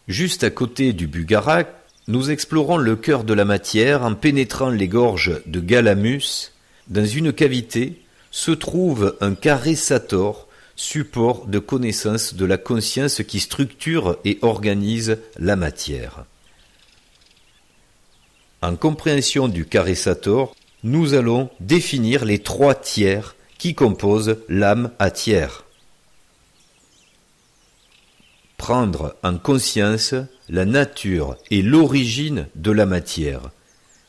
Juste à côté du Bugarak, nous explorons le cœur de la matière en pénétrant les gorges de Galamus. Dans une cavité se trouve un carré Sator, support de connaissance de la conscience qui structure et organise la matière. En compréhension du carré Sator, nous allons définir les 3 tiers qui composent l'âme à tiers. Prendre en conscience la nature et l'origine de la matière.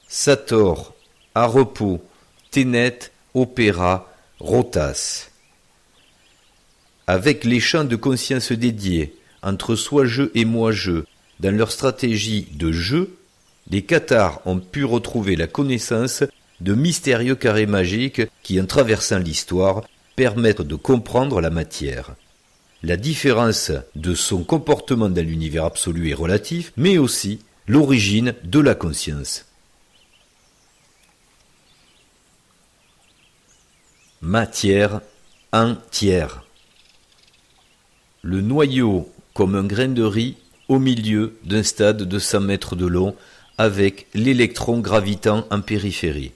Sator, à repos, Ténet, opéra, rotas. Avec les champs de conscience dédiés entre soi-je et moi-je dans leur stratégie de jeu, les Cathars ont pu retrouver la connaissance de mystérieux carrés magiques qui, en traversant l'histoire, permettent de comprendre la matière. La différence de son comportement dans l'univers absolu et relatif, mais aussi l'origine de la conscience. Matière entière. Le noyau comme un grain de riz au milieu d'un stade de 100 mètres de long avec l'électron gravitant en périphérie.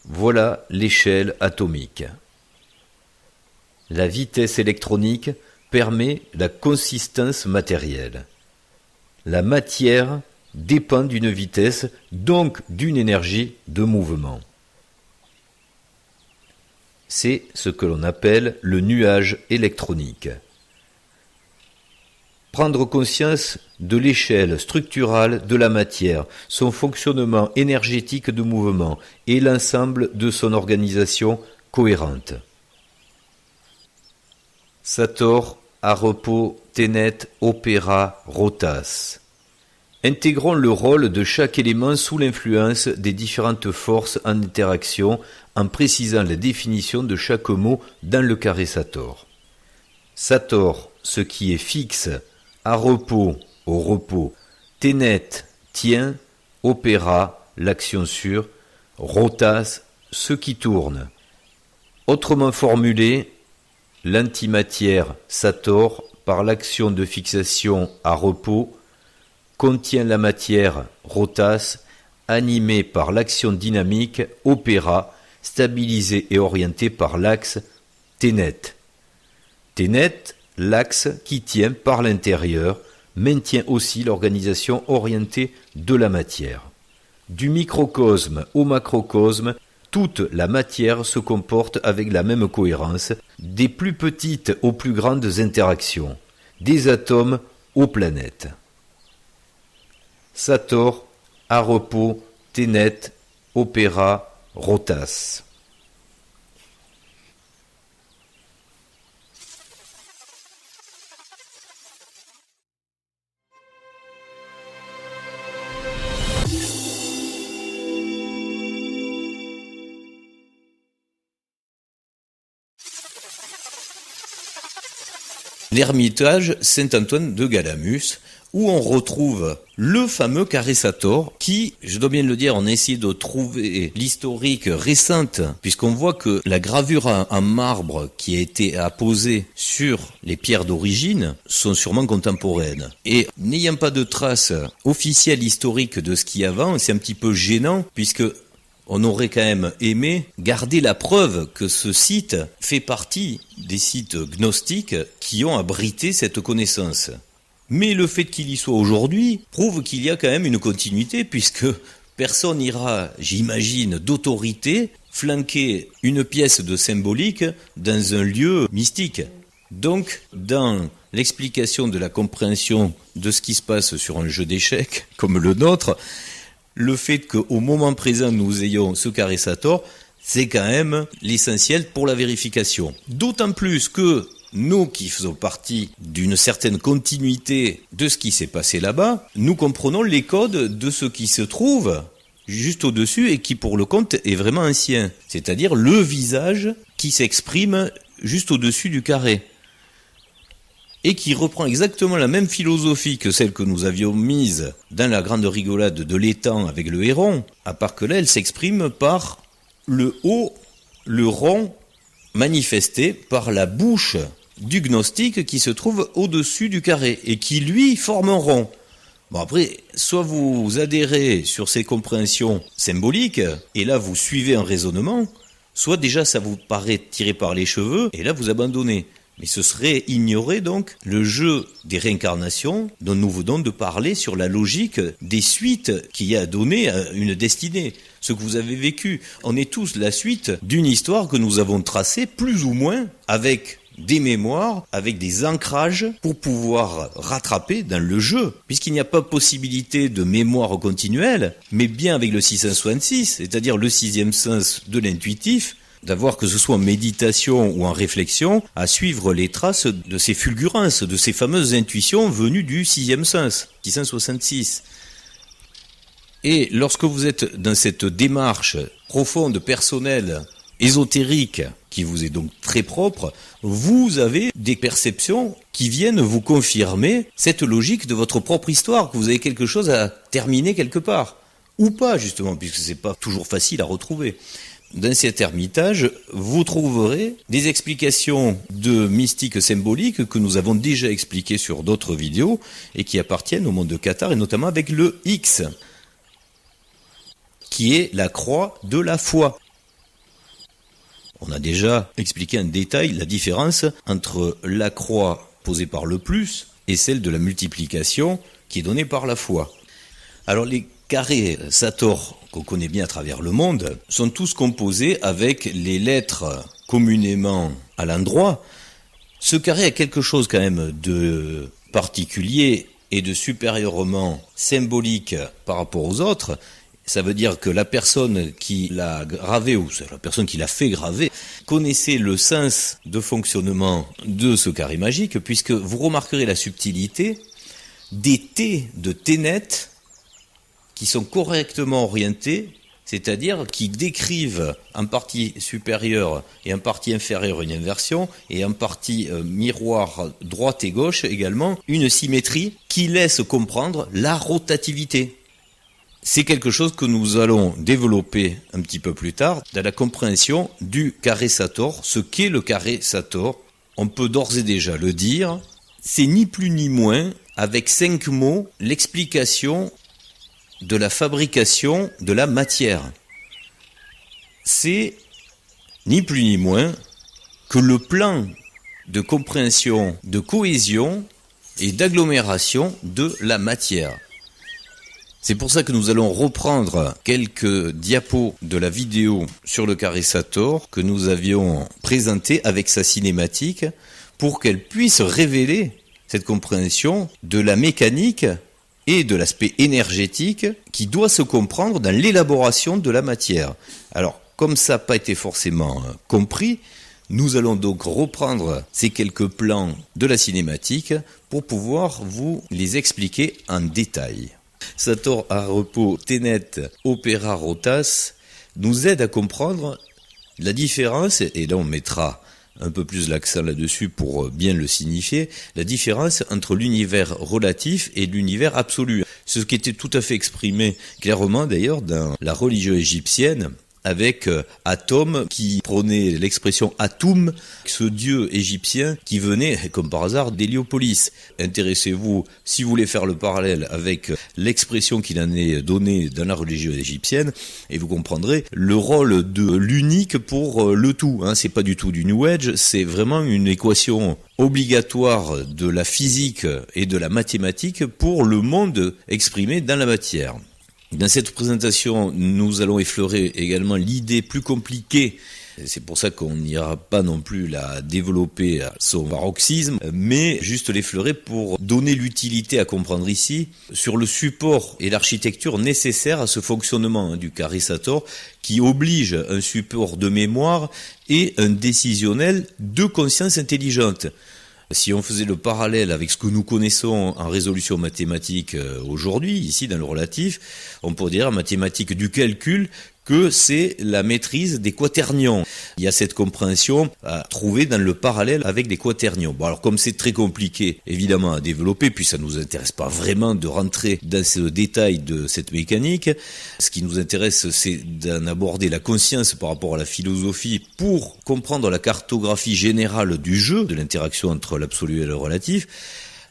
Voilà l'échelle atomique. La vitesse électronique permet la consistance matérielle. La matière dépend d'une vitesse, donc d'une énergie de mouvement. C'est ce que l'on appelle le nuage électronique. Prendre conscience de l'échelle structurale de la matière, son fonctionnement énergétique de mouvement et l'ensemble de son organisation cohérente. Sator, à repos, Ténet, opéra, rotas. Intégrons le rôle de chaque élément sous l'influence des différentes forces en interaction en précisant la définition de chaque mot dans le carré Sator. Sator, ce qui est fixe, à repos, au repos, Ténet, tient, opéra, l'action sur, rotas, ce qui tourne. Autrement formulé, l'antimatière Sator, par l'action de fixation à repos, contient la matière rotas, animée par l'action dynamique opéra, stabilisée et orientée par l'axe Ténet. Ténet, l'axe qui tient par l'intérieur, maintient aussi l'organisation orientée de la matière. Du microcosme au macrocosme, toute la matière se comporte avec la même cohérence, des plus petites aux plus grandes interactions, des atomes aux planètes. Sator, à repos, Ténet, opéra, rotas. L'ermitage Saint-Antoine de Galamus, où on retrouve le fameux carré Sator qui, je dois bien le dire, on a essayé de trouver l'historique récente, puisqu'on voit que la gravure en marbre qui a été apposée sur les pierres d'origine sont sûrement contemporaines. Et n'ayant pas de traces officielles historiques de ce qu'il y a avant, c'est un petit peu gênant, puisque on aurait quand même aimé garder la preuve que ce site fait partie des sites gnostiques qui ont abrité cette connaissance. Mais le fait qu'il y soit aujourd'hui prouve qu'il y a quand même une continuité, puisque personne n'ira, j'imagine, d'autorité flanquer une pièce de symbolique dans un lieu mystique. Donc, dans l'explication de la compréhension de ce qui se passe sur un jeu d'échecs comme le nôtre, le fait qu'au moment présent nous ayons ce carré Sator, c'est quand même l'essentiel pour la vérification. D'autant plus que nous qui faisons partie d'une certaine continuité de ce qui s'est passé là-bas, nous comprenons les codes de ce qui se trouve juste au-dessus et qui pour le compte est vraiment ancien. C'est-à-dire le visage qui s'exprime juste au-dessus du carré. Et qui reprend exactement la même philosophie que celle que nous avions mise dans la grande rigolade de l'étang avec le héron, à part que là, elle s'exprime par le haut, le rond, manifesté par la bouche du gnostique qui se trouve au-dessus du carré et qui lui forme un rond. Bon après, soit vous adhérez sur ces compréhensions symboliques et là vous suivez un raisonnement, soit déjà ça vous paraît tiré par les cheveux et là vous abandonnez. Mais ce serait ignorer donc le jeu des réincarnations dont nous venons de parler sur la logique des suites qui a donné une destinée. Ce que vous avez vécu, on est tous la suite d'une histoire que nous avons tracée plus ou moins avec des mémoires, avec des ancrages pour pouvoir rattraper dans le jeu. Puisqu'il n'y a pas possibilité de mémoire continuelle, mais bien avec le 666, c'est-à-dire le sixième sens de l'intuitif, d'avoir, que ce soit en méditation ou en réflexion, à suivre les traces de ces fulgurances, de ces fameuses intuitions venues du sixième sens, 666. Et lorsque vous êtes dans cette démarche profonde, personnelle, ésotérique, qui vous est donc très propre, vous avez des perceptions qui viennent vous confirmer cette logique de votre propre histoire, que vous avez quelque chose à terminer quelque part. Ou pas, justement, puisque c'est pas toujours facile à retrouver. Dans cet ermitage, vous trouverez des explications de mystique symbolique que nous avons déjà expliquées sur d'autres vidéos et qui appartiennent au monde de Qatar et notamment avec le X, qui est la croix de la foi. On a déjà expliqué en détail la différence entre la croix posée par le plus et celle de la multiplication qui est donnée par la foi. Alors les carrés Sator qu'on connaît bien à travers le monde sont tous composés avec les lettres communément à l'endroit. Ce carré a quelque chose quand même de particulier et de supérieurement symbolique par rapport aux autres. Ça veut dire que la personne qui l'a gravé, ou la personne qui l'a fait graver, connaissait le sens de fonctionnement de ce carré magique, puisque vous remarquerez la subtilité des T de Ténet qui sont correctement orientés, c'est-à-dire qui décrivent en partie supérieure et en partie inférieure une inversion, et en partie miroir droite et gauche également, une symétrie qui laisse comprendre la rotativité. C'est quelque chose que nous allons développer un petit peu plus tard dans la compréhension du carré Sator. Ce qu'est le carré Sator, on peut d'ores et déjà le dire, c'est ni plus ni moins, avec 5 mots, l'explication de la fabrication de la matière. C'est ni plus ni moins que le plan de compréhension, de cohésion et d'agglomération de la matière. C'est pour ça que nous allons reprendre quelques diapos de la vidéo sur le carré Sator que nous avions présenté avec sa cinématique pour qu'elle puisse révéler cette compréhension de la mécanique et de l'aspect énergétique qui doit se comprendre dans l'élaboration de la matière. Alors, comme ça n'a pas été forcément compris, nous allons donc reprendre ces quelques plans de la cinématique pour pouvoir vous les expliquer en détail. Sator à repos, Ténet, Opéra, Rotas nous aide à comprendre la différence, et là on mettra un peu plus l'accent là-dessus pour bien le signifier, la différence entre l'univers relatif et l'univers absolu. Ce qui était tout à fait exprimé clairement d'ailleurs dans la religion égyptienne, avec Atom qui prenait l'expression Atum, ce dieu égyptien qui venait, comme par hasard, d'Héliopolis. Intéressez-vous, si vous voulez faire le parallèle avec l'expression qu'il en est donnée dans la religion égyptienne, et vous comprendrez le rôle de l'unique pour le tout. C'est pas du tout du New Age, c'est vraiment une équation obligatoire de la physique et de la mathématique pour le monde exprimé dans la matière. Dans cette présentation, nous allons effleurer également l'idée plus compliquée. C'est pour ça qu'on n'ira pas non plus la développer à son paroxysme, mais juste l'effleurer pour donner l'utilité à comprendre ici sur le support et l'architecture nécessaires à ce fonctionnement du carré Sator qui oblige un support de mémoire et un décisionnel de conscience intelligente. Si on faisait le parallèle avec ce que nous connaissons en résolution mathématique aujourd'hui, ici dans le relatif, on pourrait dire en mathématiques du calcul que c'est la maîtrise des quaternions. Il y a cette compréhension à trouver dans le parallèle avec les quaternions. Bon, alors comme c'est très compliqué, évidemment, à développer, puis ça nous intéresse pas vraiment de rentrer dans ce détail de cette mécanique. Ce qui nous intéresse, c'est d'en aborder la conscience par rapport à la philosophie pour comprendre la cartographie générale du jeu, de l'interaction entre l'absolu et le relatif.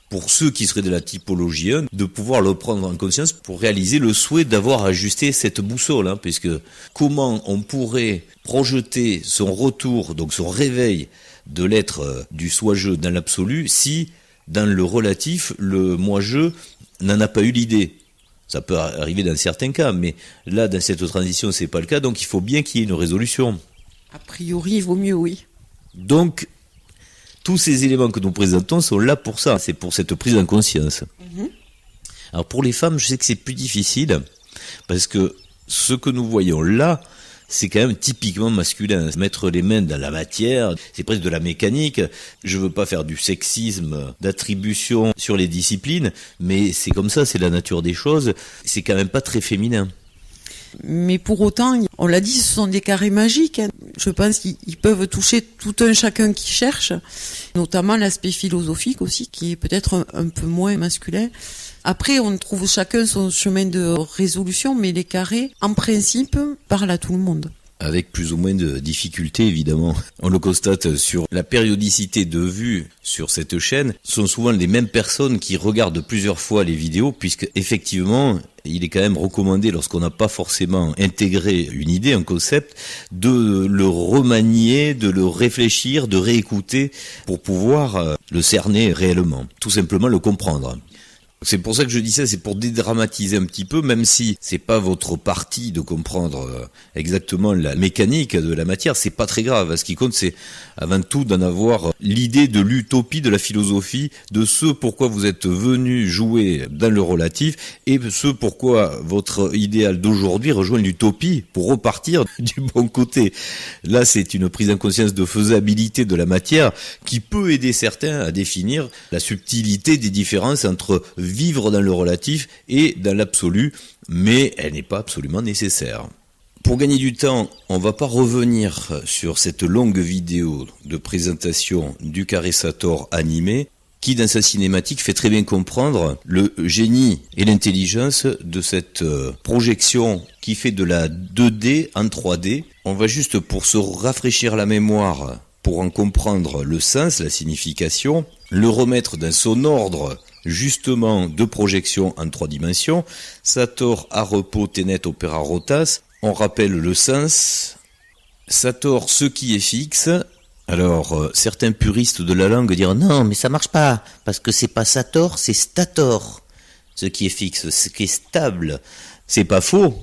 Pour ceux qui seraient de la typologie 1, de pouvoir le prendre en conscience pour réaliser le souhait d'avoir ajusté cette boussole, puisque comment on pourrait projeter son retour, donc son réveil de l'être du soi-je dans l'absolu, si dans le relatif, le moi-je n'en a pas eu l'idée. Ça peut arriver dans certains cas, mais là, dans cette transition, c'est pas le cas, donc il faut bien qu'il y ait une résolution. A priori, il vaut mieux, oui. Donc, tous ces éléments que nous présentons sont là pour ça, c'est pour cette prise en conscience. Alors pour les femmes, je sais que c'est plus difficile, parce que ce que nous voyons là, c'est quand même typiquement masculin. Mettre les mains dans la matière, c'est presque de la mécanique. Je veux pas faire du sexisme d'attribution sur les disciplines, mais c'est comme ça, c'est la nature des choses. C'est quand même pas très féminin. Mais pour autant, on l'a dit, ce sont des carrés magiques. Je pense qu'ils peuvent toucher tout un chacun qui cherche, notamment l'aspect philosophique aussi, qui est peut-être un peu moins masculin. Après, on trouve chacun son chemin de résolution, mais les carrés, en principe, parlent à tout le monde. Avec plus ou moins de difficultés, évidemment. On le constate sur la périodicité de vues sur cette chaîne. Ce sont souvent les mêmes personnes qui regardent plusieurs fois les vidéos, puisque effectivement, il est quand même recommandé, lorsqu'on n'a pas forcément intégré une idée, un concept, de le remanier, de le réfléchir, de réécouter pour pouvoir le cerner réellement. Tout simplement le comprendre. C'est pour ça que je dis ça, c'est pour dédramatiser un petit peu, même si c'est pas votre partie de comprendre exactement la mécanique de la matière, c'est pas très grave. Ce qui compte, c'est avant tout d'en avoir l'idée de l'utopie de la philosophie, de ce pourquoi vous êtes venu jouer dans le relatif, et ce pourquoi votre idéal d'aujourd'hui rejoint l'utopie pour repartir du bon côté. Là, c'est une prise en conscience de faisabilité de la matière qui peut aider certains à définir la subtilité des différences entre vivre dans le relatif et dans l'absolu, mais elle n'est pas absolument nécessaire. Pour gagner du temps, on va pas revenir sur cette longue vidéo de présentation du carré Sator animé, qui dans sa cinématique fait très bien comprendre le génie et l'intelligence de cette projection qui fait de la 2D en 3D. On va juste, pour se rafraîchir la mémoire, pour en comprendre le sens, la signification, le remettre dans son ordre justement de projection en 3 dimensions. Sator, Arepo, Tenet, Opera, Rotas. On rappelle le sens. Sator, ce qui est fixe. Alors, certains puristes de la langue diront non, mais ça marche pas, parce que c'est pas Sator, c'est Stator. Ce qui est fixe, ce qui est stable. C'est pas faux.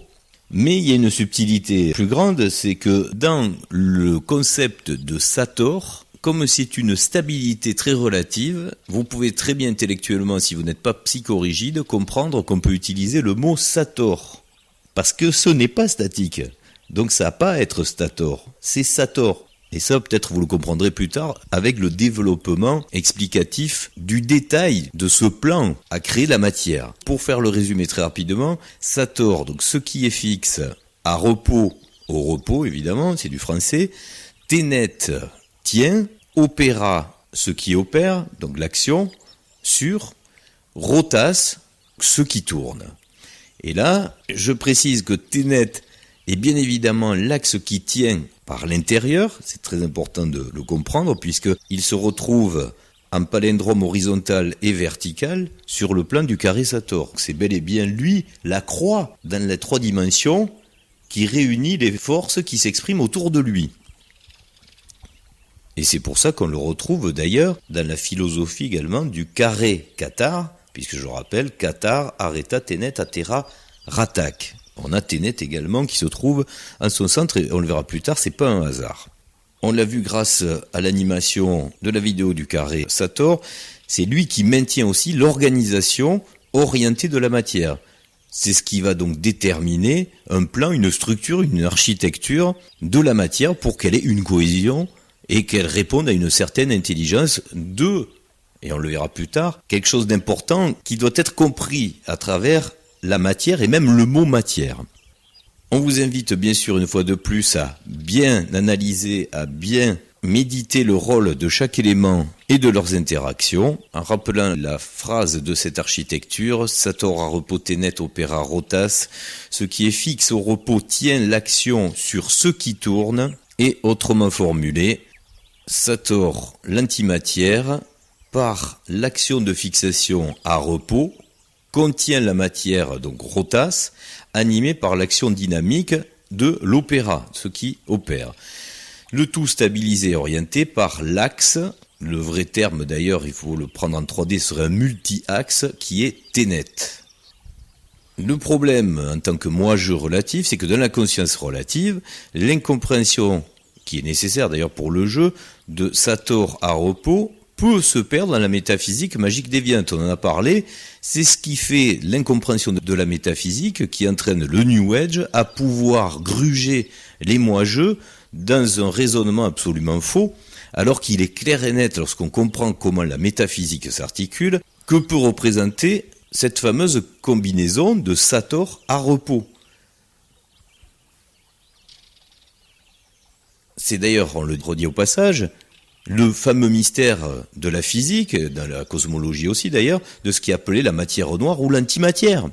Mais il y a une subtilité plus grande, c'est que dans le concept de Sator, comme c'est une stabilité très relative, vous pouvez très bien intellectuellement, si vous n'êtes pas psychorigide, comprendre qu'on peut utiliser le mot Sator. Parce que ce n'est pas statique. Donc ça n'a pas à être Stator, c'est Sator. Et ça, peut-être vous le comprendrez plus tard avec le développement explicatif du détail de ce plan à créer la matière. Pour faire le résumé très rapidement, Sator, donc ce qui est fixe, à repos, au repos évidemment, c'est du français, Tenet, tient, opéra, ce qui opère, donc l'action, sur, rotas, ce qui tourne. Et là, je précise que Tenet est bien évidemment l'axe qui tient par l'intérieur, c'est très important de le comprendre, puisqu'il se retrouve en palindrome horizontal et vertical sur le plan du carré Sator. C'est bel et bien lui, la croix, dans les 3 dimensions, qui réunit les forces qui s'expriment autour de lui. Et c'est pour ça qu'on le retrouve d'ailleurs dans la philosophie également du carré Qatar, puisque je rappelle, Qatar, Areta, Tenet, Atera, Ratak. On a Tenet également qui se trouve en son centre, et on le verra plus tard, c'est pas un hasard. On l'a vu grâce à l'animation de la vidéo du carré Sator, c'est lui qui maintient aussi l'organisation orientée de la matière. C'est ce qui va donc déterminer un plan, une structure, une architecture de la matière pour qu'elle ait une cohésion et qu'elle réponde à une certaine intelligence de, et on le verra plus tard, quelque chose d'important qui doit être compris à travers la matière et même le mot matière. On vous invite bien sûr une fois de plus à bien analyser, à bien méditer le rôle de chaque élément et de leurs interactions, en rappelant la phrase de cette architecture, Sator a repos tenet opera rotas, ce qui est fixe au repos tient l'action sur ce qui tourne, et autrement formulé, Sator, l'antimatière, par l'action de fixation à repos, contient la matière, donc rotas, animée par l'action dynamique de l'opéra, ce qui opère. Le tout stabilisé et orienté par l'axe, le vrai terme d'ailleurs, il faut le prendre en 3D, serait un multi-axe qui est tenet. Le problème en tant que moi-je relatif, c'est que dans la conscience relative, l'incompréhension qui est nécessaire d'ailleurs pour le jeu de Sator à repos peut se perdre dans la métaphysique magique déviante. On en a parlé, c'est ce qui fait l'incompréhension de la métaphysique qui entraîne le New Age à pouvoir gruger les moi-je dans un raisonnement absolument faux, alors qu'il est clair et net lorsqu'on comprend comment la métaphysique s'articule, que peut représenter cette fameuse combinaison de Sator à repos. C'est d'ailleurs, on le redit au passage, le fameux mystère de la physique, dans la cosmologie aussi d'ailleurs, de ce qui est appelé la matière noire ou l'antimatière.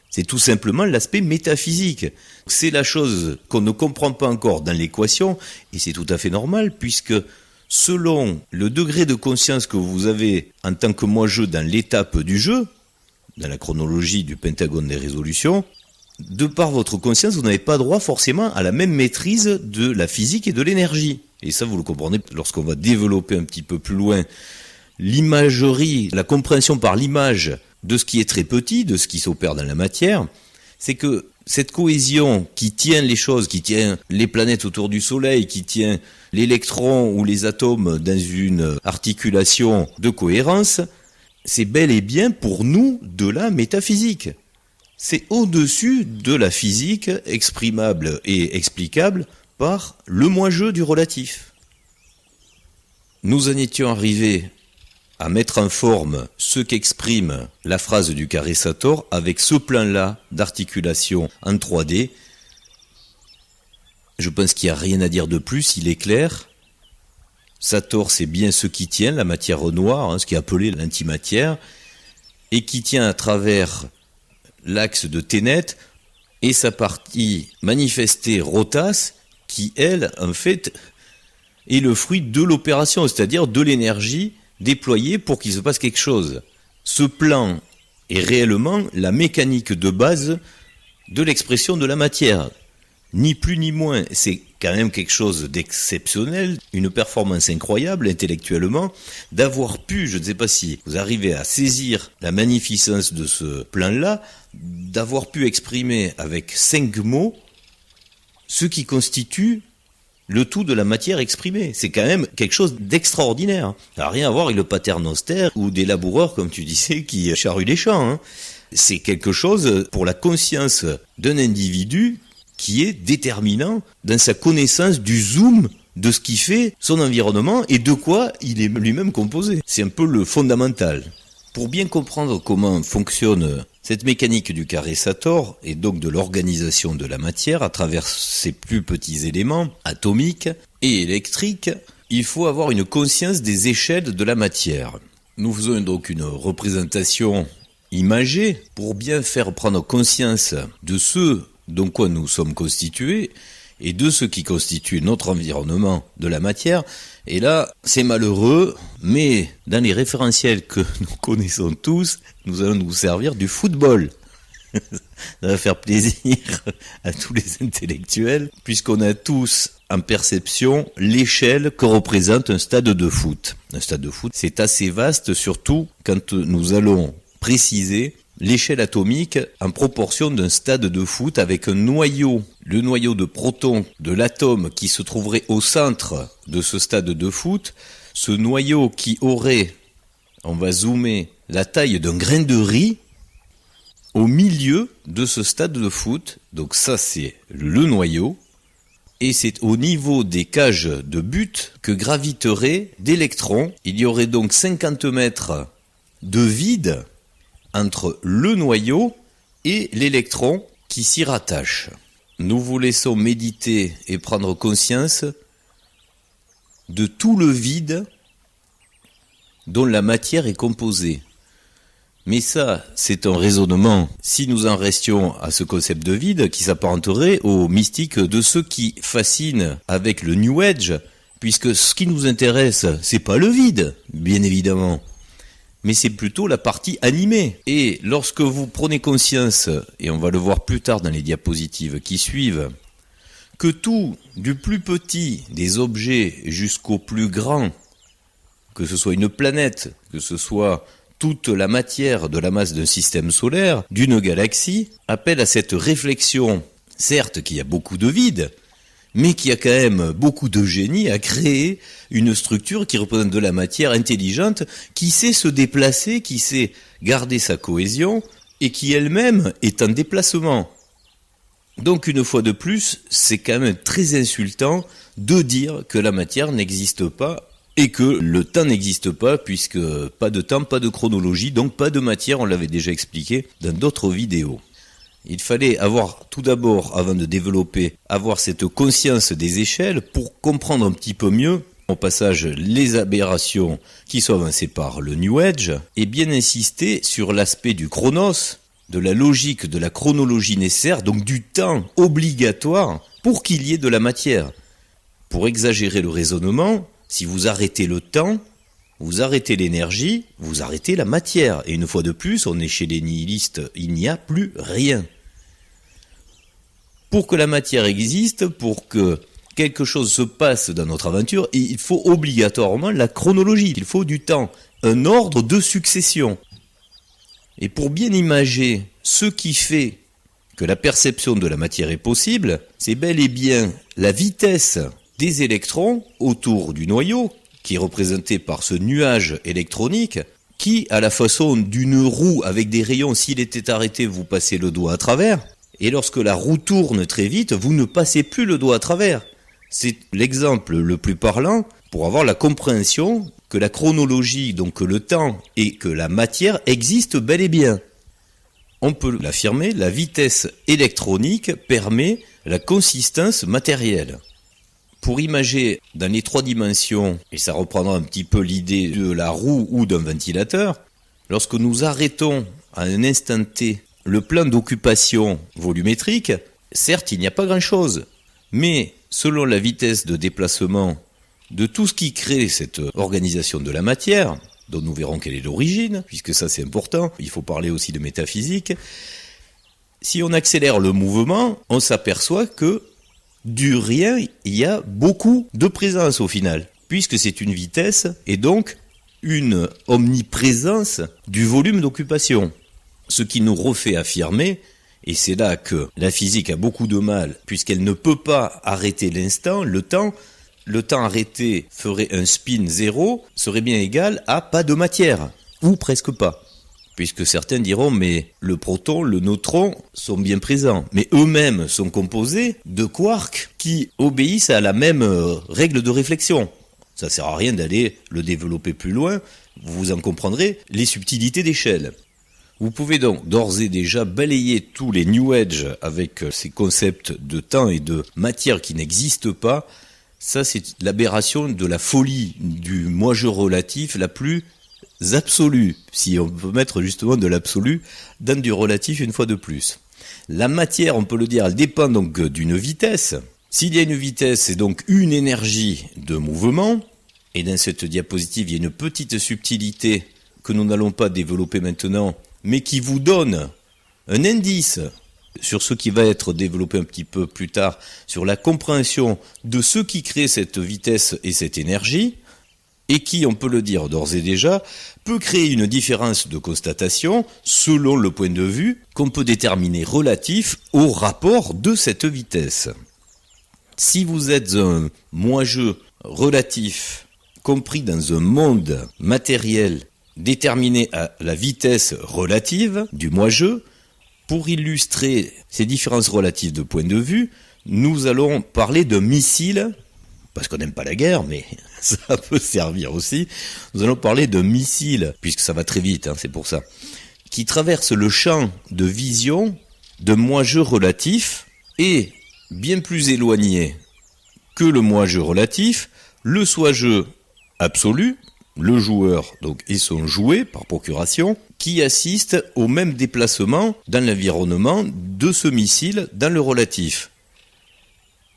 C'est tout simplement l'aspect métaphysique. C'est la chose qu'on ne comprend pas encore dans l'équation, et c'est tout à fait normal, puisque selon le degré de conscience que vous avez en tant que moi-je dans l'étape du jeu, dans la chronologie du pentagone des résolutions, de par votre conscience, vous n'avez pas droit forcément à la même maîtrise de la physique et de l'énergie. Et ça, vous le comprenez lorsqu'on va développer un petit peu plus loin l'imagerie, la compréhension par l'image de ce qui est très petit, de ce qui s'opère dans la matière, c'est que cette cohésion qui tient les choses, qui tient les planètes autour du Soleil, qui tient l'électron ou les atomes dans une articulation de cohérence, c'est bel et bien pour nous de la métaphysique. C'est au-dessus de la physique exprimable et explicable par le moi-je du relatif. Nous en étions arrivés à mettre en forme ce qu'exprime la phrase du carré Sator avec ce plan-là d'articulation en 3D. Je pense qu'il n'y a rien à dire de plus, il est clair. Sator, c'est bien ce qui tient, la matière noire, ce qui est appelé l'antimatière, et qui tient à travers l'axe de Tenet et sa partie manifestée rotas, qui, elle, en fait, est le fruit de l'opération, c'est-à-dire de l'énergie déployée pour qu'il se passe quelque chose. Ce plan est réellement la mécanique de base de l'expression de la matière. Ni plus ni moins, c'est quand même quelque chose d'exceptionnel, une performance incroyable intellectuellement, d'avoir pu, je ne sais pas si vous arrivez à saisir la magnificence de ce plan-là, d'avoir pu exprimer avec 5 mots ce qui constitue le tout de la matière exprimée. C'est quand même quelque chose d'extraordinaire. Ça n'a rien à voir avec le paternoster ou des laboureurs, comme tu disais, qui charruent les champs. C'est quelque chose pour la conscience d'un individu qui est déterminant dans sa connaissance du zoom de ce qui fait son environnement et de quoi il est lui-même composé. C'est un peu le fondamental. Pour bien comprendre comment fonctionne cette mécanique du carré Sator et donc de l'organisation de la matière à travers ses plus petits éléments atomiques et électriques, il faut avoir une conscience des échelles de la matière. Nous faisons donc une représentation imagée pour bien faire prendre conscience de ce dont quoi nous sommes constitués et de ce qui constitue notre environnement de la matière. Et là, c'est malheureux, mais dans les référentiels que nous connaissons tous, nous allons nous servir du football. Ça va faire plaisir à tous les intellectuels, puisqu'on a tous en perception l'échelle que représente un stade de foot. Un stade de foot, c'est assez vaste, surtout quand nous allons préciser l'échelle atomique en proportion d'un stade de foot avec un noyau, le noyau de protons de l'atome qui se trouverait au centre de ce stade de foot, ce noyau qui aurait, on va zoomer, la taille d'un grain de riz au milieu de ce stade de foot. Donc ça c'est le noyau, et c'est au niveau des cages de but que graviteraient d'électrons. Il y aurait donc 50 mètres de vide entre le noyau et l'électron qui s'y rattache. nous vous laissons méditer et prendre conscience de tout le vide dont la matière est composée. Mais ça, c'est un raisonnement, si nous en restions à ce concept de vide, qui s'apparenterait aux mystiques de ceux qui fascinent avec le New Age, puisque ce qui nous intéresse, c'est pas le vide, bien évidemment, mais c'est plutôt la partie animée. Et lorsque vous prenez conscience, et on va le voir plus tard dans les diapositives qui suivent, que tout, du plus petit des objets jusqu'au plus grand, que ce soit une planète, que ce soit toute la matière de la masse d'un système solaire, d'une galaxie, appelle à cette réflexion, certes qu'il y a beaucoup de vide, mais qu'il y a quand même beaucoup de génie à créer une structure qui représente de la matière intelligente, qui sait se déplacer, qui sait garder sa cohésion, et qui elle-même est en déplacement. Donc une fois de plus, c'est quand même très insultant de dire que la matière n'existe pas, et que le temps n'existe pas, puisque pas de temps, pas de chronologie, donc pas de matière, on l'avait déjà expliqué dans d'autres vidéos. Il fallait avoir, tout d'abord, avant de développer, avoir cette conscience des échelles pour comprendre un petit peu mieux, au passage, les aberrations qui sont avancées par le New Age, et bien insister sur l'aspect du chronos, de la logique, de la chronologie nécessaire, donc du temps obligatoire pour qu'il y ait de la matière. Pour exagérer le raisonnement, si vous arrêtez le temps, vous arrêtez l'énergie, vous arrêtez la matière. Et une fois de plus, on est chez les nihilistes, il n'y a plus rien. Pour que la matière existe, pour que quelque chose se passe dans notre aventure, il faut obligatoirement la chronologie, il faut du temps, un ordre de succession. Et pour bien imager ce qui fait que la perception de la matière est possible, c'est bel et bien la vitesse des électrons autour du noyau, qui est représenté par ce nuage électronique, qui, à la façon d'une roue avec des rayons, s'il était arrêté, vous passez le doigt à travers, et lorsque la roue tourne très vite, vous ne passez plus le doigt à travers. C'est l'exemple le plus parlant pour avoir la compréhension que la chronologie, donc que le temps et que la matière existent bel et bien. On peut l'affirmer, la vitesse électronique permet la consistance matérielle. Pour imager dans les 3 dimensions, et ça reprendra un petit peu l'idée de la roue ou d'un ventilateur, lorsque nous arrêtons à un instant T le plan d'occupation volumétrique, certes il n'y a pas grand-chose, mais selon la vitesse de déplacement de tout ce qui crée cette organisation de la matière, dont nous verrons quelle est l'origine, puisque ça c'est important, il faut parler aussi de métaphysique, si on accélère le mouvement, on s'aperçoit que du rien, il y a beaucoup de présence au final, puisque c'est une vitesse et donc une omniprésence du volume d'occupation. Ce qui nous refait affirmer, et c'est là que la physique a beaucoup de mal, puisqu'elle ne peut pas arrêter l'instant, le temps arrêté ferait un spin 0, serait bien égal à pas de matière, ou presque pas. Puisque certains diront, mais le proton, le neutron sont bien présents. Mais eux-mêmes sont composés de quarks qui obéissent à la même règle de réflexion. Ça sert à rien d'aller le développer plus loin, vous en comprendrez les subtilités d'échelle. Vous pouvez donc d'ores et déjà balayer tous les New Age avec ces concepts de temps et de matière qui n'existent pas. Ça, c'est l'aberration de la folie du moi-je relatif la plus absolue, si on peut mettre justement de l'absolu dans du relatif une fois de plus. La matière, on peut le dire, elle dépend donc d'une vitesse. S'il y a une vitesse, c'est donc une énergie de mouvement. Et dans cette diapositive, il y a une petite subtilité que nous n'allons pas développer maintenant, mais qui vous donne un indice sur ce qui va être développé un petit peu plus tard, sur la compréhension de ce qui crée cette vitesse et cette énergie, et qui, on peut le dire d'ores et déjà, peut créer une différence de constatation selon le point de vue qu'on peut déterminer relatif au rapport de cette vitesse. Si vous êtes un moi-je relatif, compris dans un monde matériel déterminé à la vitesse relative du moi-je, pour illustrer ces différences relatives de point de vue, nous allons parler d'un missile, parce qu'on n'aime pas la guerre, mais ça peut servir aussi. Nous allons parler d'un missile, puisque ça va très vite, c'est pour ça, qui traverse le champ de vision de moi-je relatif, et bien plus éloigné que le moi-je relatif, le soi-je absolu, le joueur donc et son jouet par procuration, qui assiste au même déplacement dans l'environnement de ce missile dans le relatif.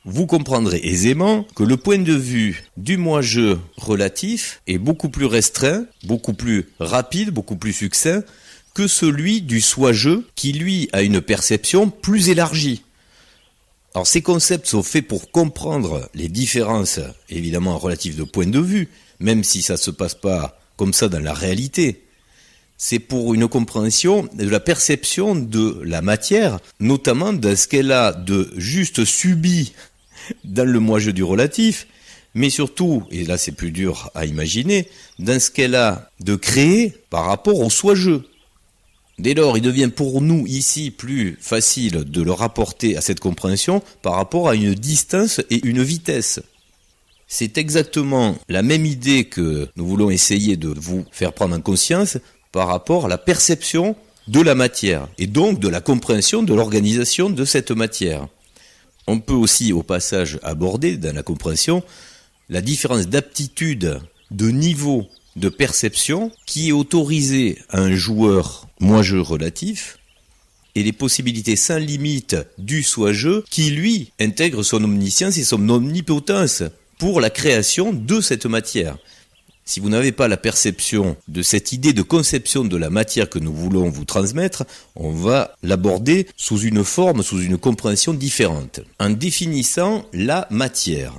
Vous comprendrez aisément que le point de vue du moi-je relatif est beaucoup plus restreint, beaucoup plus rapide, beaucoup plus succinct que celui du soi-je qui lui a une perception plus élargie. Alors ces concepts sont faits pour comprendre les différences évidemment relatives de point de vue, même si ça ne se passe pas comme ça dans la réalité. C'est pour une compréhension de la perception de la matière, notamment dans ce qu'elle a de juste subi dans le moi-je du relatif, mais surtout, et là c'est plus dur à imaginer, dans ce qu'elle a de créé par rapport au soi-je. Dès lors, il devient pour nous ici plus facile de le rapporter à cette compréhension par rapport à une distance et une vitesse. C'est exactement la même idée que nous voulons essayer de vous faire prendre en conscience par rapport à la perception de la matière et donc de la compréhension de l'organisation de cette matière. On peut aussi au passage aborder dans la compréhension la différence d'aptitude, de niveau de perception qui est autorisée à un joueur moi-je relatif et les possibilités sans limite du soi-je qui lui intègre son omniscience et son omnipotence pour la création de cette matière. Si vous n'avez pas la perception de cette idée de conception de la matière que nous voulons vous transmettre, on va l'aborder sous une forme, sous une compréhension différente, en définissant la matière.